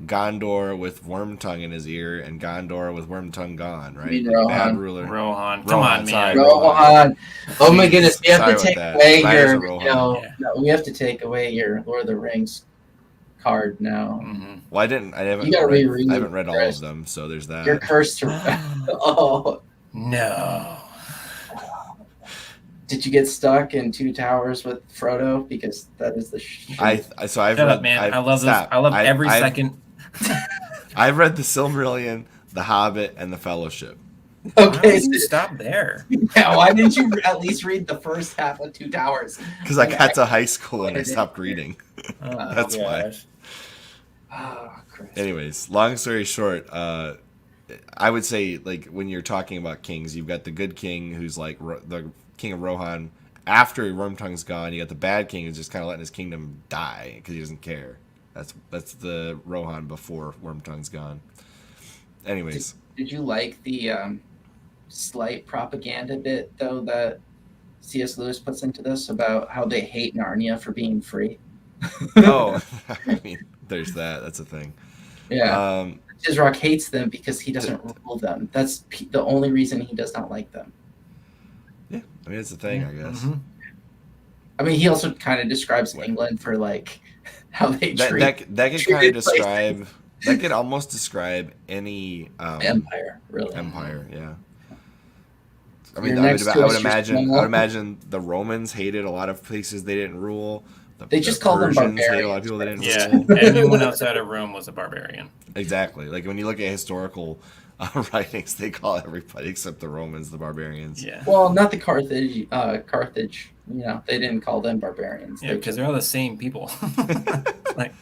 Gondor with Wormtongue in his ear and Gondor with Wormtongue gone, right? mean Like, Rohan. bad ruler. Rohan. Come Rohan, on, sorry, man. Rohan. Oh my Jeez, goodness, we have sorry to about take that. away Riders your, of Rohan. Yeah. no, we have to take away your Lord of the Rings card now. Mm-hmm. Well, I haven't You gotta read, reread I haven't read all Chris. of them, so there's that. You're cursed to. Oh, No. did you get stuck in Two Towers with Frodo? Because that is the. I've Shut read, up, man. I love this. stop. I love every I've- second. I've read the Silmarillion, the Hobbit, and the Fellowship. Why Okay, don't you stop there? yeah, why didn't you at least read the first half of Two Towers? Because I got to high school and I stopped reading. Oh, That's why. gosh. Oh, Chris. Anyways, long story short, I would say, like, when you're talking about kings, you've got the good king who's like the king of Rohan. After Wormtongue's gone, you got the bad king who's just kind of letting his kingdom die because he doesn't care. That's the Rohan before Wormtongue's gone. Anyways, Did you like the slight propaganda bit, though, that C.S. Lewis puts into this about how they hate Narnia for being free? oh, I mean, there's that. That's a thing. Yeah. Rock hates them because he doesn't rule them. That's the only reason he does not like them. Yeah, I mean, it's a thing, I guess. Mhm. I mean, he also kind of describes England for like how they treat That could kind of describe. That could almost describe any empire, really. empire. Yeah. I mean, You're I next would to us, you're imagine. small. I would imagine the Romans hated a lot of places they didn't rule. They just called them Persians hated a lot of people they barbarians. didn't Yeah, rule. anyone outside of Rome was a barbarian. Exactly. Like when you look at historical writings, they call everybody except the Romans the barbarians. Yeah, Well, not the Carthage. Carthage. They didn't call them barbarians. yeah, because they're all the same people. Like,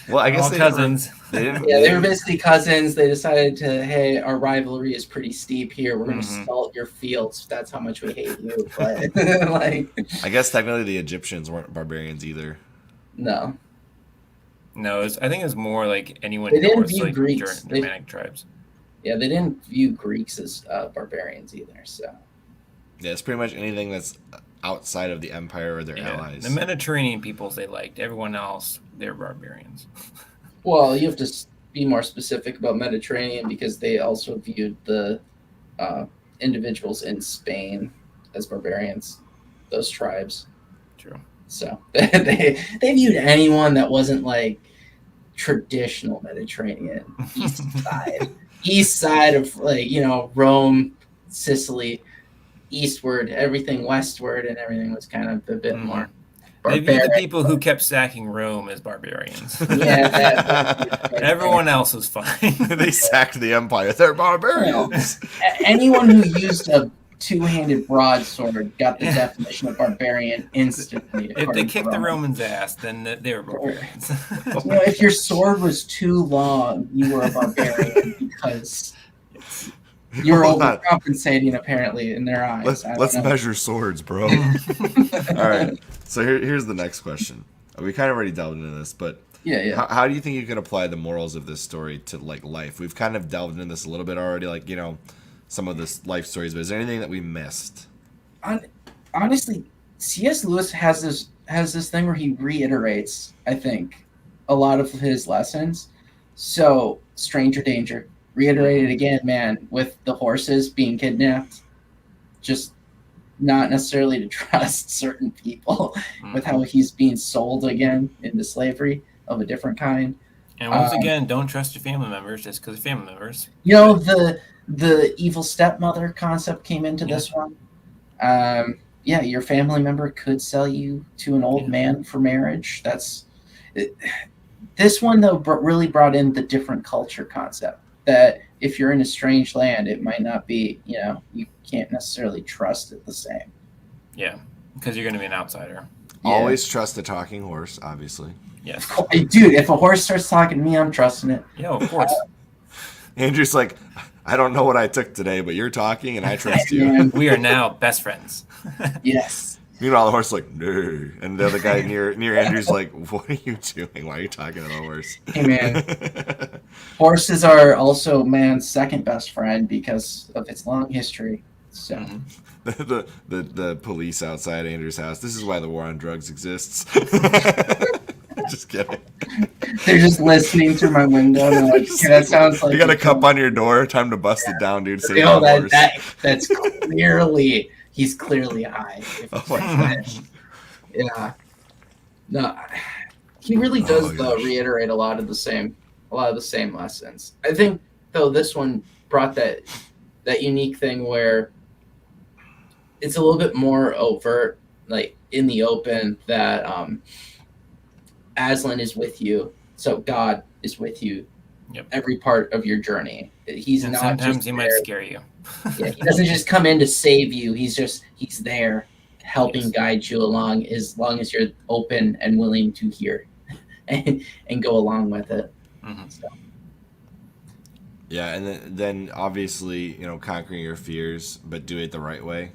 Well, I guess all they cousins. They didn't. Yeah, they were basically cousins. They decided to, hey, our rivalry is pretty steep here. We're going to Mhm. salt your fields. That's how much we hate you. But like, I guess technically the Egyptians weren't barbarians either. no, No, I think it's more like anyone They didn't north, view like Greeks. Germanic tribes. yeah, they didn't view Greeks as barbarians either. So Yeah, it's pretty much anything that's outside of the empire or their Yeah, allies. the Mediterranean peoples they liked. Everyone else, they're barbarians. well, you have to be more specific about Mediterranean because they also viewed the individuals in Spain as barbarians. Those tribes. True. So they viewed anyone that wasn't like traditional Mediterranean east side of like Rome, Sicily, eastward, everything westward, and everything was kind of a bit Mhm. more They viewed barbaric. the people who kept sacking Rome as barbarians. Yeah, that- Everyone else was fine. They sacked the empire. They're barbarians. anyone who used a two-handed broadsword got the definition of barbarian instantly. If they according to kicked the Rome. Romans' ass, then they were barbarians. If your sword was too long, you were a barbarian because you're Hold on. overcompensating apparently in their eyes. Let's measure swords, bro. All right. So here's the next question. We kind of already delved into this, but Yeah. how do you think you can apply the morals of this story to like life? We've kind of delved into this a little bit already, like some of this life stories. But is there anything that we missed? Honestly, C.S. Lewis has this thing where he reiterates, I think, a lot of his lessons. So, stranger danger, reiterated again, man, with the horses being kidnapped. Just not necessarily to trust certain people with how he's being sold again into slavery of a different kind. And once again, don't trust your family members just because they're family members. The evil stepmother concept came into this one. Your family member could sell you to an old man for marriage. This one though really brought in the different culture concept. That if you're in a strange land, it might not be, you can't necessarily trust it the same. Yeah, because you're going to be an outsider. Yeah. Always trust the talking horse, obviously. Yes. Dude, if a horse starts talking to me, I'm trusting it. Yeah, of course. Andrew's like, I don't know what I took today, but you're talking and I trust you. Man, We are now best friends. yes. Meanwhile, the horse is like, no. And the other guy near Andrew's like, what are you doing? Why are you talking to the horse? Hey, man. Horses are also man's second best friend because of its long history. So. The police outside Andrew's house. This is why the war on drugs exists. Just kidding. They're just listening through my window. And they're like, okay, that sounds like you got a cup on your door. Time to bust it down, dude. Save Oh, the horse. that's clearly he's clearly high. Oh my gosh. Yeah. No, he really does gosh. reiterate a lot of the same lessons. I think though this one brought that unique thing where it's a little bit more overt, like in the open, that Aslan is with you, so God is with you. Yep. Every part of your journey. He's And not sometimes just he there. might scare you. Yeah, he doesn't just come in to save you. He's there helping guide you along as long as you're open and willing to hear and go along with it. Mm-hmm. So. Yeah, and then obviously, conquering your fears, but do it the right way.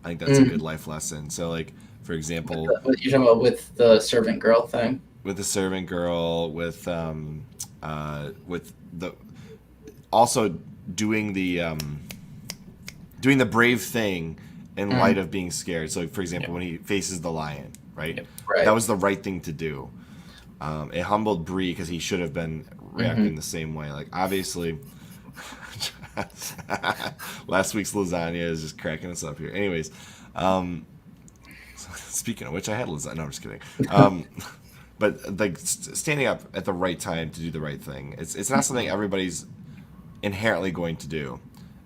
I think that's a good life lesson. So, like, for example, What you're talking about with the servant girl thing. With the servant girl, with the also doing the brave thing in light of being scared. So, for example, when he faces the lion, right? Yep. Right. That was the right thing to do. It humbled Bree because he should have been reacting the same way. Like, obviously, last week's lasagna is just cracking us up here. Anyways, speaking of which, I had lasagna. No, I'm just kidding. But like standing up at the right time to do the right thing, it's not something everybody's inherently going to do,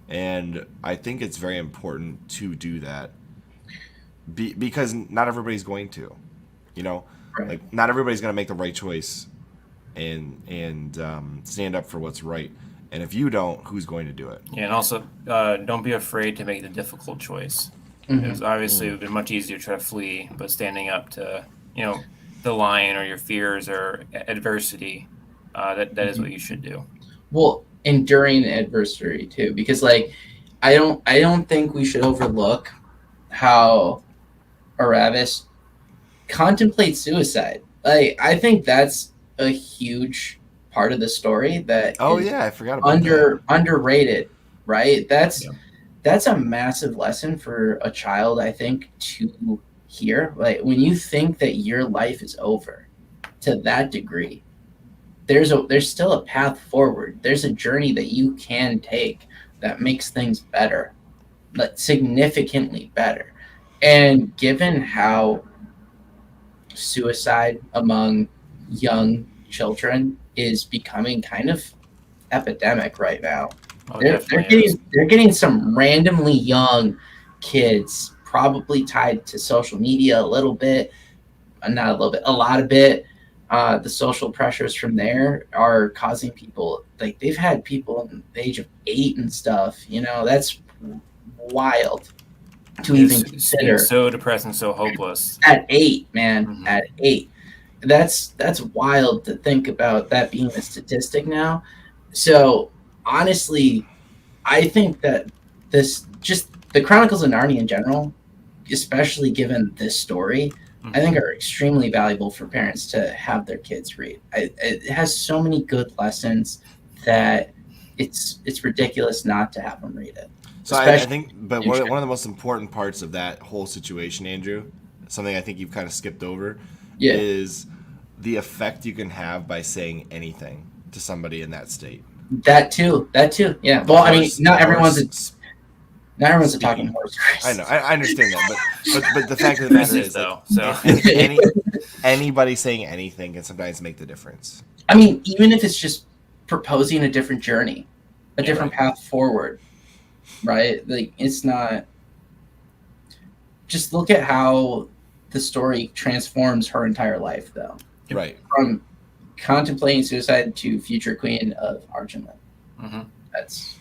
and I think it's very important to do that because not everybody's going to, Right. like not everybody's going to make the right choice and stand up for what's right. And if you don't, who's going to do it? Yeah, and also don't be afraid to make the difficult choice. Because obviously it would be much easier to try to flee, but standing up to, the lion or your fears or adversity, that is what you should do. Well, enduring adversity too, because like I don't think we should overlook how Aravis contemplates suicide. Like I think that's a huge part of the story that I forgot about that. underrated, right? That's a massive lesson for a child, I think, to hear. Like when you think that your life is over to that degree, there's still a path forward. There's a journey that you can take that makes things better, like significantly better. And given how suicide among young children is becoming kind of epidemic right now. Oh, They're getting some randomly young kids, probably tied to social media a little bit, not a little bit, a lot of it. The social pressures from there are causing people, like they've had people in the age of 8 and stuff. That's wild to even consider. So depressed and so hopeless at 8, man. At 8, that's wild to think about that being a statistic now. So honestly, I think that the Chronicles of Narnia in general, especially given this story, I think are extremely valuable for parents to have their kids read. It has so many good lessons that it's ridiculous not to have them read it. So I think, but one of the most important parts of that whole situation, Andrew, something I think you've kind of skipped over, is the effect you can have by saying anything to somebody in that state. That too. Yeah. Well, I mean, not everyone's a talking horse. I know. I understand that, but the fact of the matter is, though, anybody saying anything can sometimes make the difference. I mean, even if it's just proposing a different journey, a different path forward, right? Like it's not. Just look at how the story transforms her entire life, though. Right. From contemplating suicide to future queen of Argent. That's,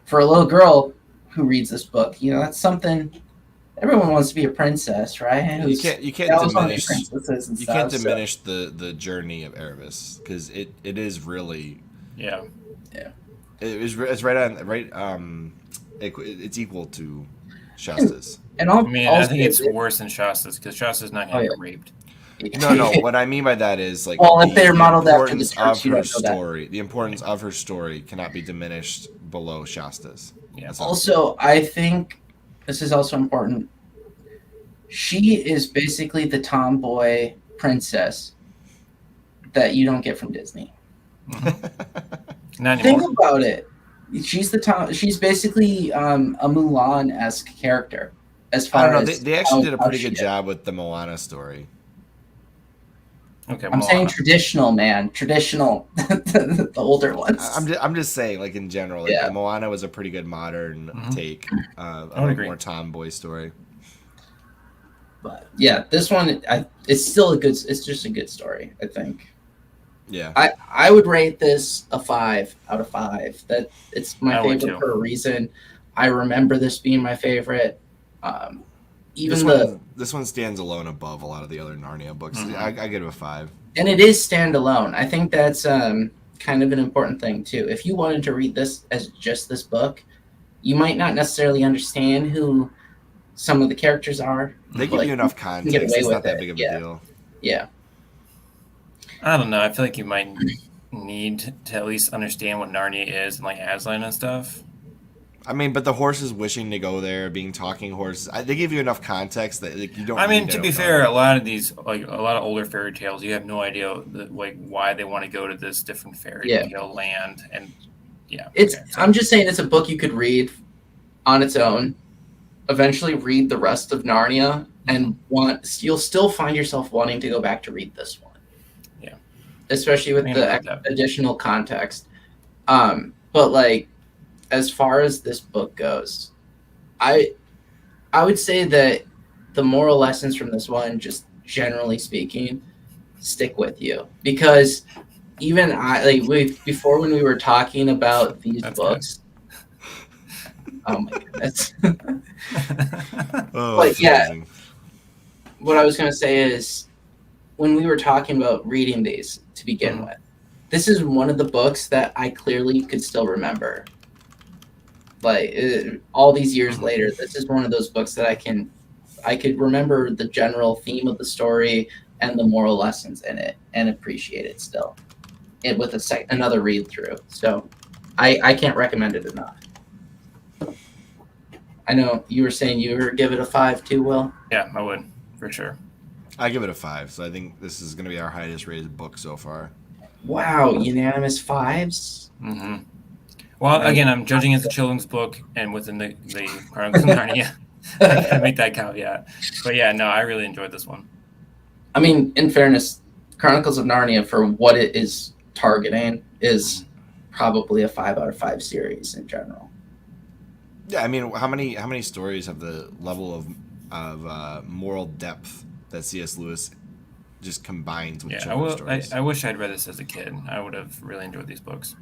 for a little girl who reads this book, that's something. Everyone wants to be a princess, right? You can't princesses and you stuff. can't diminish the journey of Erebus, because it is really Yeah. it's right on right it's equal to Shasta's. And I think it's worse than Shasta's, because Shasta's not going to get raped. No. What I mean by that is, like, well, if they're modeled after the importance church, of you her don't know that. story, the importance of her story cannot be diminished below Shasta's. Yeah. Also, I think this is also important. She is basically the tomboy princess that you don't get from Disney. Not Think anymore. about it. She's basically a Mulan-esque character. As I far don't know. as They actually did a how pretty she good is. job with the Moana story. Okay, I'm saying traditional, man. Traditional. The older ones. I'm just saying, like, in general, like, Yeah. Moana was a pretty good modern take of I would a agree. more tomboy story. But yeah, this one, it's still it's just a good story, I think. Yeah. I would rate this a 5 out of 5. That it's my I would favorite too. for a reason. I remember this being my favorite. This one stands alone above a lot of the other Narnia books. I give it a 5. And it is standalone. I think that's kind of an important thing too. If you wanted to read this as just this book, you might not necessarily understand who some of the characters are. They give you enough context. It's not that big of a deal. Yeah. I don't know. I feel like you might need to at least understand what Narnia is and like Aslan and stuff. I mean, but the horses wishing to go there, being talking horses, they give you enough context that, like, you don't. I mean, need to know be about fair, it. a lot of these, like a lot of older fairy tales, you have no idea why they want to go to this different fairy tale land, and I'm just saying it's a book you could read on its own. Eventually, read the rest of Narnia, and you'll still find yourself wanting to go back to read this one. Yeah, especially with the additional context. But like, as far as this book goes, I would say that the moral lessons from this one, just generally speaking, stick with you, because even before, when we were talking about these books. Oh my goodness. But yeah, what I was going to say is, when we were talking about reading these to begin with, this is one of the books that I clearly could still remember. Like, all these years later, this is one of those books that I could remember the general theme of the story and the moral lessons in it, and appreciate it still, and with another read through. So I can't recommend it enough. I know you were saying you would give it a 5 too, Will? Yeah, I would, for sure. I give it a 5, so I think this is going to be our highest rated book so far. Wow, unanimous 5s? Mm-hmm. Well, again, I'm judging as a children's book, and within the Chronicles of Narnia, I can make that caveat. But yeah, no, I really enjoyed this one. I mean, in fairness, Chronicles of Narnia, for what it is targeting, is probably a 5 out of 5 series in general. Yeah, I mean, how many stories have the level of moral depth that C.S. Lewis just combines with children's stories? I wish I'd read this as a kid. I would have really enjoyed these books.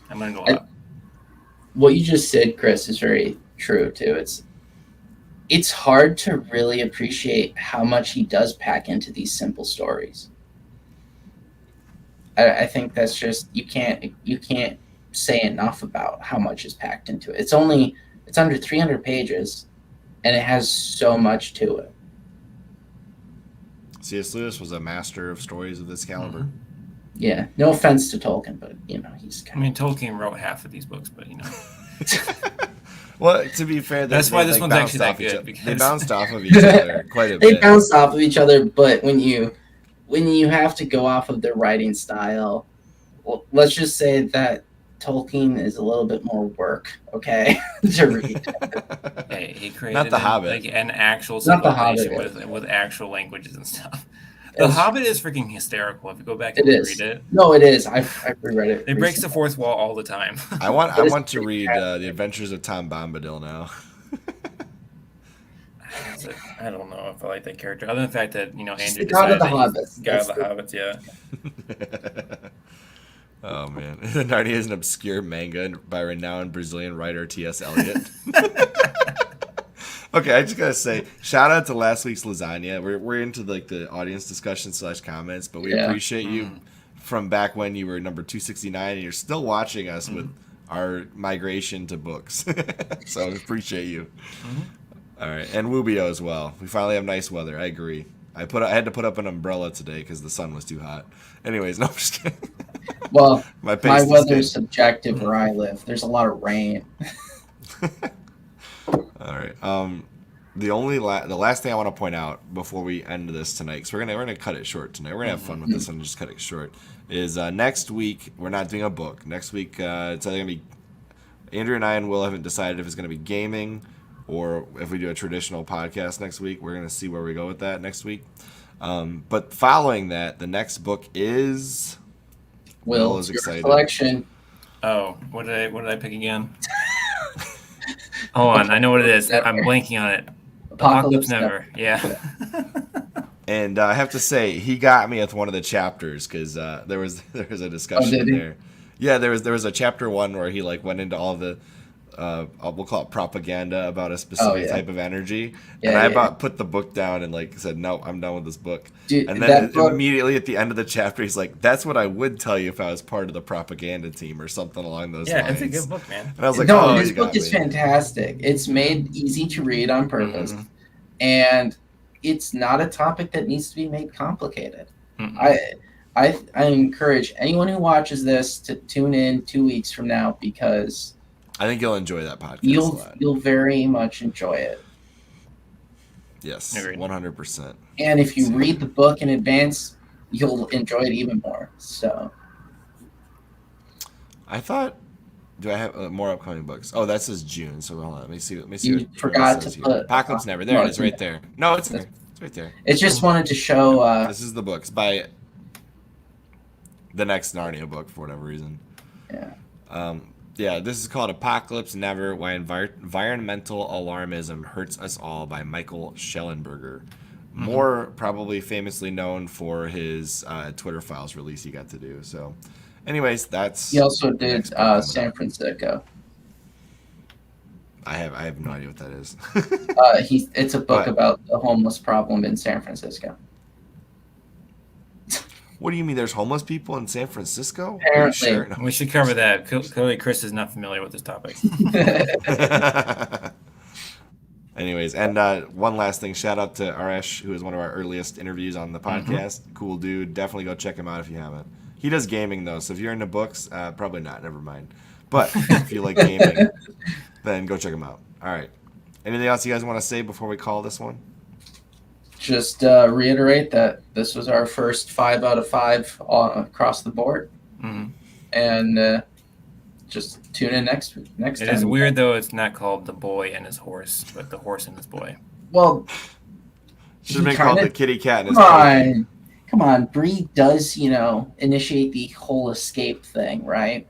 I learned a lot. What you just said, Chris, is very true too. It's hard to really appreciate how much he does pack into these simple stories. I think that's just, you can't say enough about how much is packed into it. It's under 300 pages, and it has so much to it. C.S. Lewis was a master of stories of this caliber. Yeah, no offense to Tolkien, but he's kind of... Tolkien wrote half of these books, but Well, to be fair, that's why this one's actually that good. Because they bounced off of each other quite a bit. They bounced off of each other, but when you have to go off of their writing style, well, let's just say that Tolkien is a little bit more work, okay, to read. Hey, he created not the Hobbit, like an actual civilization with actual languages and stuff. The Hobbit is freaking hysterical. If you go back and read it, no, it is. I've reread it. It breaks the fourth wall all the time. I want to read The Adventures of Tom Bombadil now. I don't know if I like that character, other than the fact that Andrew God of the Hobbits. God of the Hobbits, yeah. Oh man, Narnia is an obscure manga by renowned Brazilian writer T.S. Eliot. Okay, I just gotta say, shout out to last week's lasagna. We're into like the audience discussion / comments, but we appreciate you from back when you were number 269, and you're still watching us with our migration to books. So we appreciate you. All right, and Wubio as well. We finally have nice weather. I agree. I had to put up an umbrella today because the sun was too hot. Anyways, no, I'm just kidding. Well, my weather is is subjective where I live. There's a lot of rain. All right. The last thing I want to point out before we end this tonight, because we're gonna cut it short tonight. We're gonna have fun with this one and just cut it short. Is next week we're not doing a book. Next week it's either gonna be Andrew and I and Will haven't decided if it's gonna be gaming or if we do a traditional podcast next week. We're gonna see where we go with that next week. But following that, the next book is Will is excited. Selection. Oh, what did I pick again? Hold on, I know what it is. I'm blanking on it. Apocalypse Never. Yeah. And I have to say, he got me with one of the chapters because there was a discussion there. Yeah, there was a chapter 1 where he like went into all the we'll call it propaganda about a specific type of energy, and I about put the book down and like said, no, I'm done with this book. Dude, and then immediately at the end of the chapter, he's like, that's what I would tell you if I was part of the propaganda team or something along those lines. Yeah, it's a good book, man. And I was like, no, this book is fantastic. It's made easy to read on purpose, and it's not a topic that needs to be made complicated. I encourage anyone who watches this to tune in 2 weeks from now because I think you'll enjoy that podcast. You'll very much enjoy it. Yes, 100%. And if you read the book in advance, you'll enjoy it even more. So, I thought, do I have more upcoming books? Oh, that says June. So hold on, let me see. You what forgot to put Apocalypse Never. There it is, right there. No, it's there. It's right there. It's just wanted to show. This is the books by the next Narnia book for whatever reason. Yeah. Yeah, this is called Apocalypse Never, Why Environmental Alarmism Hurts Us All by Michael Schellenberger. More probably famously known for his Twitter Files release he got to do. So, anyways, that's... He also did San Francisco. I have no idea what that is. It's a book about the homeless problem in San Francisco. What do you mean there's homeless people in San Francisco? Apparently. Sure? No. We should cover that. Clearly, Chris is not familiar with this topic. Anyways, and one last thing. Shout out to Arash, who is one of our earliest interviews on the podcast. Cool dude. Definitely go check him out if you haven't. He does gaming, though, so if you're into books, probably not. Never mind. But if you like gaming, then go check him out. All right. Anything else you guys want to say before we call this one? Just reiterate that this was our first 5 out of 5 across the board, and just tune in next time. It is weird though; it's not called The Boy and His Horse, but The Horse and His Boy. Well, should have been called The Kitty Cat and His Boy. Come on, Bree does initiate the whole escape thing, right?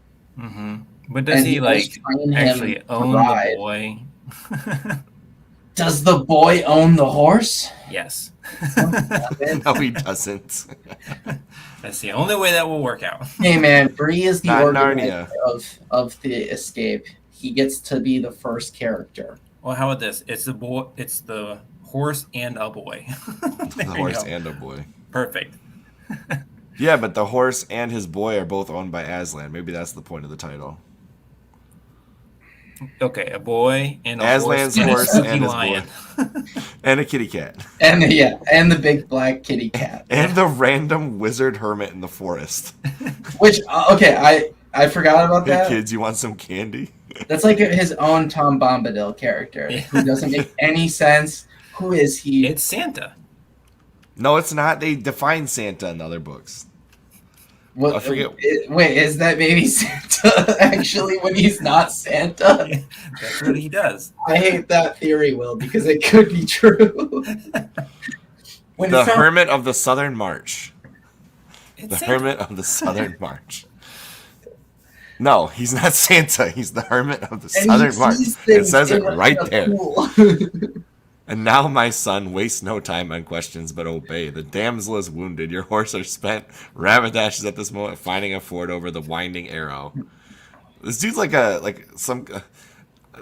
But does he actually own the boy? Does the boy own the horse? Yes. No, he doesn't. That's the only way that will work out. Hey, man, Bree is the Not organizer of the escape. He gets to be the first character. Well, how about this? It's the boy. It's the horse and a boy. The horse and a boy. Perfect. Yeah, but the horse and his boy are both owned by Aslan. Maybe that's the point of the title. Okay, a boy and a Aslan's horse and his lion. boy. And a kitty cat. And the big black kitty cat. And the random wizard hermit in the forest. Which, I forgot about that. Hey kids, you want some candy? That's like his own Tom Bombadil character. Who doesn't make any sense. Who is he? It's Santa. No, it's not. They define Santa in other books. What, I forget. Wait, is that maybe Santa actually when he's not Santa? Yeah, that's what he does. I hate that theory, Will, because it could be true. The Hermit of the Southern March. It's the Santa. Hermit of the Southern March. No, he's not Santa. He's the Hermit of the Southern March. It says it right there. Cool. And now, my son, waste no time on questions, but obey. The damsel is wounded. Your horse are spent. Rabbit is at this moment finding a ford over the winding arrow. This dude's like some.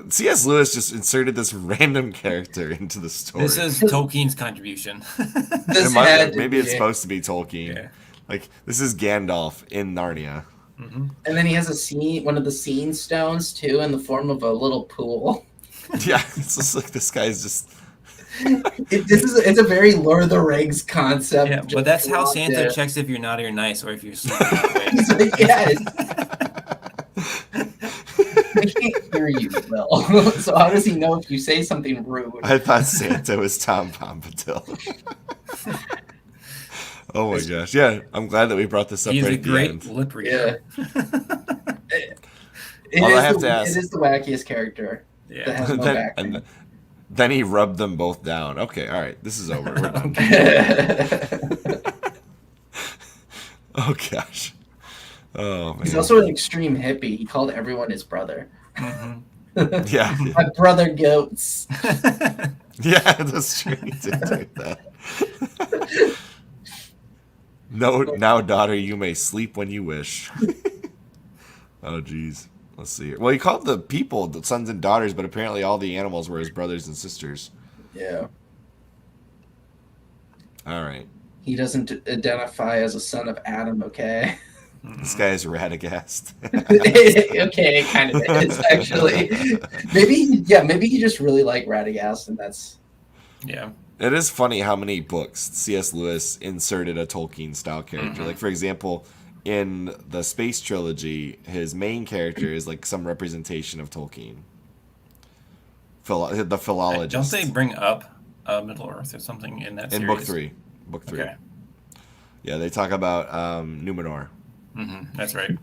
C.S. Lewis just inserted this random character into the story. This is Tolkien's contribution. Maybe it's supposed to be Tolkien. Yeah. Like, this is Gandalf in Narnia. Mm-hmm. And then he has one of the scene stones too, in the form of a little pool. Yeah, it's just like this guy's just. It's a very Lord of the Rings concept. Yeah, but that's how Santa checks if you're naughty or nice, or if you're sleeping that way. Yes. I can't hear you, Will. So how does he know if you say something rude? I thought Santa was Tom Bombadil. Oh my gosh! Yeah, I'm glad that we brought this up He's right a at the great end. lip reader. It is the wackiest character. Yeah. That has no background. Then he rubbed them both down. Okay, all right, this is over. We're done. Oh gosh. Oh man. He's also an extreme hippie. He called everyone his brother. Mm-hmm. Yeah. My brother goats. Yeah, that's true. He did do that. No, now, daughter, you may sleep when you wish. Oh, geez. Let's see. Well, he called the people the sons and daughters, but apparently all the animals were his brothers and sisters. Yeah. All right. He doesn't identify as a son of Adam, okay? This guy is Radagast. Okay, it kind of is, actually. Maybe he just really liked Radagast, and that's... Yeah. It is funny how many books C.S. Lewis inserted a Tolkien-style character. Mhm. Like, for example, in the Space Trilogy, his main character is like some representation of Tolkien. The philologist. Don't they bring up Middle Earth or something in that series? In book three. Book 3. Okay. Yeah, they talk about Numenor. Mm-hmm. That's right.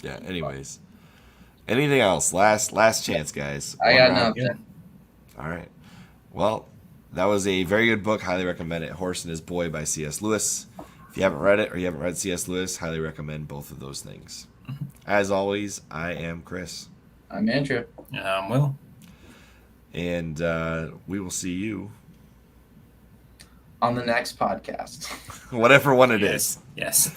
Yeah, anyways. Anything else? Last chance, guys. I One got round. nothing. All right. Well, that was a very good book. Highly recommend it. Horse and His Boy by C.S. Lewis. If you haven't read it or you haven't read C.S. Lewis, highly recommend both of those things. As always, I am Chris. I'm Andrew. Will. And we will see you. On the next podcast. Whatever one it is. Yes.